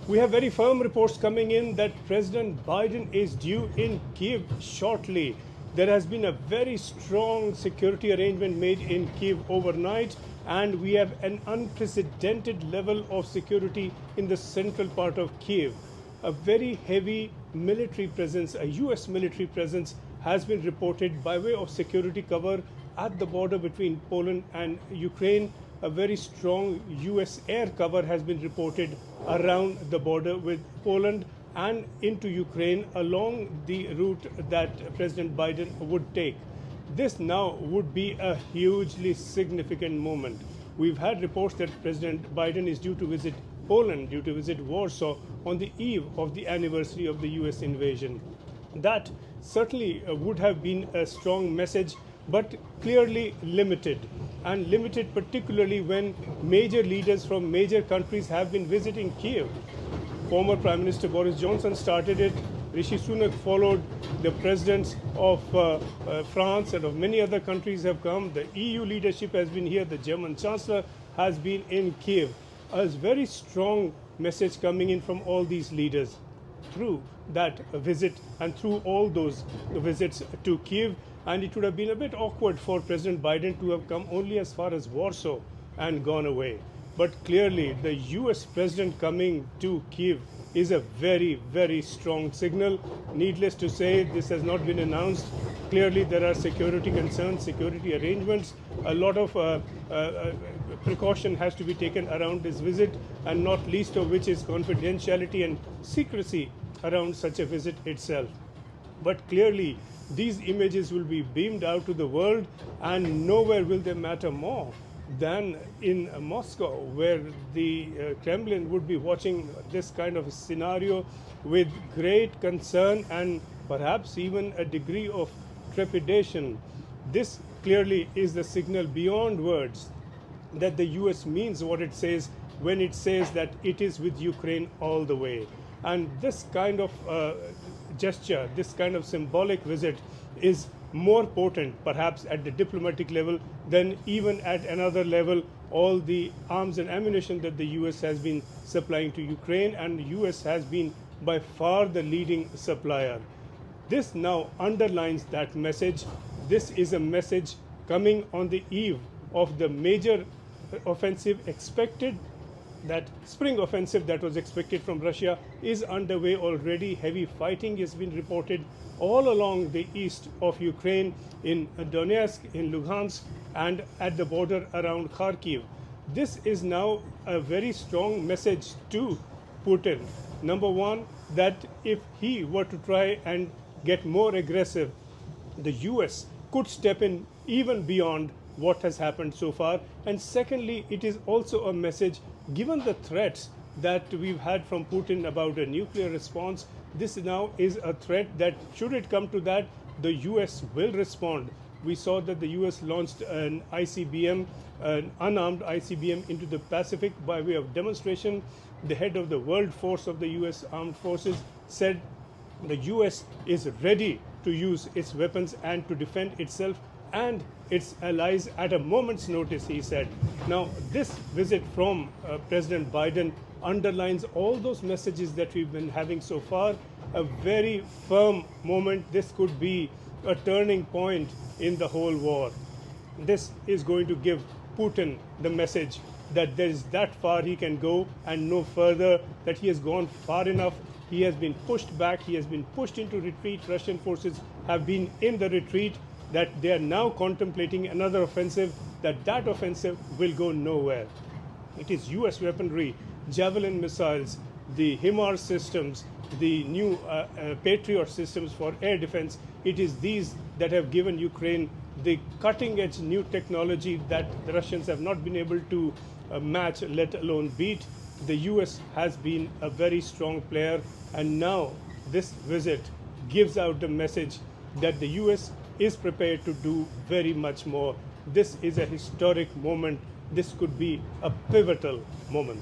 We have very firm reports coming in that President Biden is due in Kyiv shortly. There has been a very strong security arrangement made in Kyiv overnight, and we have an unprecedented level of security in the central part of Kyiv. A very heavy military presence, a US military presence, has been reported by way of security cover at the border between Poland and Ukraine. A very strong US air cover has been reported around the border with Poland and into Ukraine along the route that President Biden would take. This now would be a hugely significant moment. We've had reports that President Biden is due to visit Poland, due to visit Warsaw on the eve of the anniversary of the US invasion. That certainly would have been a strong message, but clearly limited, and limited particularly when major leaders from major countries have been visiting Kyiv. Former Prime Minister Boris Johnson started it. Rishi Sunak followed. The presidents of France and of many other countries have come. The EU leadership has been here. The German Chancellor has been in Kyiv. A very strong message coming in from all these leaders through that visit and through all those visits to Kyiv. And it would have been a bit awkward for President Biden to have come only as far as Warsaw and gone away. But clearly, the US president coming to Kyiv is a very, very strong signal. Needless to say, this has not been announced. Clearly, there are security concerns, security arrangements. A lot of precaution has to be taken around this visit, and not least of which is confidentiality and secrecy around such a visit itself. But clearly, these images will be beamed out to the world, and nowhere will they matter more than in Moscow, where the Kremlin would be watching this kind of scenario with great concern and perhaps even a degree of trepidation. This clearly is the signal beyond words that the US means what it says when it says that it is with Ukraine all the way. And this kind of gesture, this kind of symbolic visit is more potent perhaps at the diplomatic level than even at another level all the arms and ammunition that the US has been supplying to Ukraine, and the US has been by far the leading supplier. This now underlines that message. This is a message coming on the eve of the major offensive expected. That spring offensive that was expected from Russia is underway already. Heavy fighting has been reported all along the east of Ukraine, in Donetsk, in Luhansk, and at the border around Kharkiv. This is now a very strong message to Putin. Number one, that if he were to try and get more aggressive, the US could step in even beyond what has happened so far. And secondly, it is also a message, given the threats that we've had from Putin about a nuclear response, this now is a threat that, should it come to that, the US will respond. We saw that the US launched an ICBM, an unarmed ICBM, into the Pacific by way of demonstration. The head of the world force of the US Armed Forces said the US is ready to use its weapons and to defend itself and its allies at a moment's notice, he said. Now, this visit from President Biden underlines all those messages that we've been having so far. A very firm moment. This could be a turning point in the whole war. This is going to give Putin the message that there is that far he can go and no further, that he has gone far enough. He has been pushed back. He has been pushed into retreat. Russian forces have been in the retreat, that they are now contemplating another offensive, that offensive will go nowhere. It is US weaponry, Javelin missiles, the HIMARS systems, the new Patriot systems for air defense. It is these that have given Ukraine the cutting-edge new technology that the Russians have not been able to match, let alone beat. The US has been a very strong player, and now this visit gives out the message that the US is prepared to do very much more. This is a historic moment. This could be a pivotal moment.